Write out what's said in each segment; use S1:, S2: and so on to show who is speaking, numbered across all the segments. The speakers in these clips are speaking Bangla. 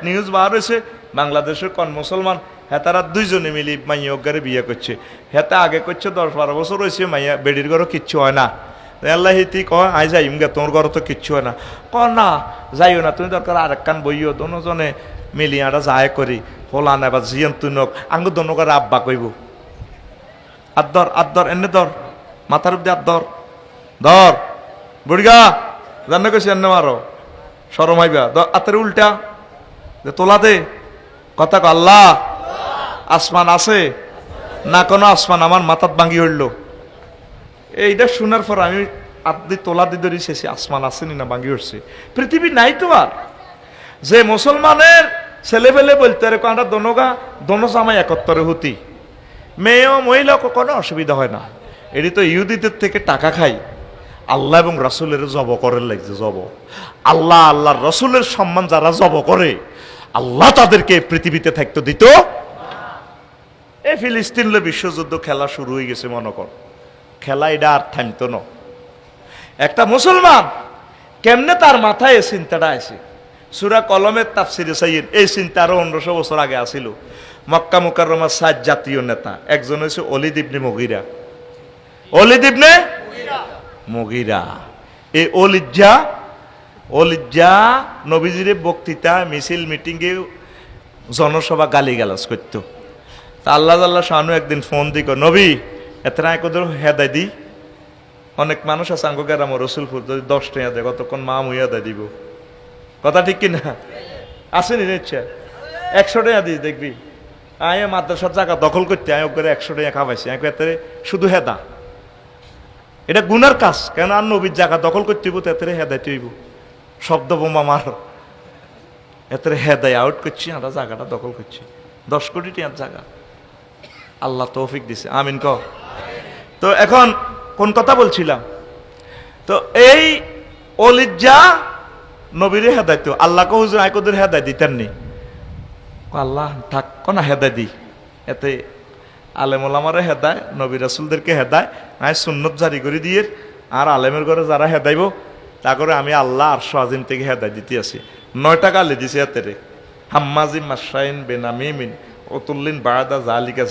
S1: নিউজ বার হয়েছে বাংলাদেশের কোন মুসলমান হেতারা দুইজনে মিলি মাইয়া অজ্ঞারে বিয়ে করছে, হেতা আগে করছে 10-12 বছর হয়েছে, মাইয়া বেডির ঘরও কিচ্ছু হয় না। আল্লাহ হিতি কয় আই যাইম গে, তোমার ঘরে তো কিচ্ছু হয় না। না যাইও না, তুমি দরকার আরেক কান বইও, দোনোজনে মিলিয়াটা যায় করি ফোলা না বা জিয়ন তুনক আঙ্গু দোনো করে আব্বা কইব। আদর এনে ধর, মাথার উপরে ধর বুড়িগা জানে কইছি এনে মারো, সরম হইবা আতের উল্টা তোলা দে কথা ক। আল্লাহ আসমান আছে না? কোনো আসমান আমার মাথাত ভাঙ্গি হইল। এইটা শোনার পর আমি আপনি তোলা দিয়ে ধরি শেষে আসমান আসেনি না ভাঙ্গি উঠছে, পৃথিবী নাই তো আর। যে মুসলমানের ছেলেবেলে বলতে রে আমরা দোনো জামাই একত্তরে হতি, মেয়ে ও মহিলা কোনো অসুবিধা হয় না। এটি তো ইহুদিদের থেকে টাকা খাই, আল্লাহ এবং রাসূলের জব করার লাগছে। জব আল্লাহর রাসূলের সম্মান যারা জব করে আল্লাহ তাদেরকে পৃথিবীতে থাকতে দিত। এই ফিলিস্তিনের বিশ্বযুদ্ধ খেলা শুরু হয়ে গেছে, মনে কর খেলা এটা আর থামতো না। একটা মুসলমান কেমনে তার মাথায় এই চিন্তাটা আছে, সূরা কলমের তাফসিরে সাইয়্যিদ এই চিন্তা আরো 1500 বছর আগে আসিল। মক্কা মুকাররমার 7 জাতীয় নেতা, একজন হচ্ছে ওলীদ ইবনে মুগীরা। এই ওলীদ নবীজির বক্তৃতা, মিছিল, মিটিংয়ে, জনসভা গালিগালাজ করতো। তা আল্লাহ শানু একদিন ফোন দিক, নবী এত কোদের হেদায় দি, অনেক মানুষ আছে আঙ্গ গেরাম রসুলপুর, যদি 10 টাকা দেয় কতক্ষণ মা মুইয়া দেয় দিব, কথা ঠিক কিনা? আসেনি নিচ্ছে 100 টাকা দিই, দেখবি আয় মাদ্রাসার জায়গা দখল করতে আয় করে 100 টাকা খাওয়াইছি। এতে শুধু হেদা, এটা গুনার কাজ, কেন আর নবীর জায়গা দখল করতে হইব, এতে হেদাইতে হইব। শব্দ বোমা মার, এতে হেদায় আউট করছি, আমরা জায়গাটা দখল করছি। 10 কোটি টাকার জায়গা আল্লাহ তৌফিক দিছে, আমিন ক। তো এখন কোন কথা বলছিলাম? তো এই ওলীদ নবীরে হেদায়তো, আল্লাহ কো হুজুর আইকোদের হেদায় দিতেননি, আল্লাহ থাক না হেদায় দি। এতে আলেম ওলামারে হেদায়, নবী রাসূলদেরকে হেদায়, আমি সুন্নত জারি করে দিয়ে আর আলেমের ঘরে যারা হেদাইব তা করে আমি আল্লাহ আরশ আজিম থেকে হেদায় দিতে আছি। 9টা গালি দিছে এতে রে, হাম্মাজিম মাশাইন বেনামিমিন ওতুল্লিন বাদা জালিকা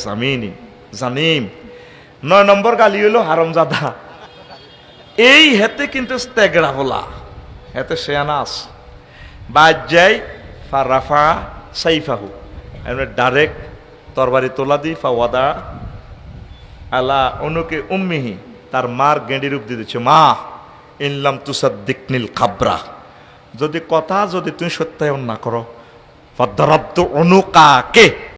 S1: জানিম। 9 নম্বর গালি হইল হারামজাদা। এই হেতে কিন্তু স্তেগড়া বলা, হেতে শেয়ানাস বাজ্জাই ফারাফা সাইফাহু, এমনি ডাইরেক্ট তরবারি তোলা দি ফাওয়াদা আলা অনুকে উম্মিহি, তার মার গেঁড়ি রূপ দিয়ে দিচ্ছে, মা ইনলাম তুসাদ্দিকনিল খাবরা, যদি কথা যদি তুমি সত্যায়ন না করো ফাদরাবতু উনুকাকে,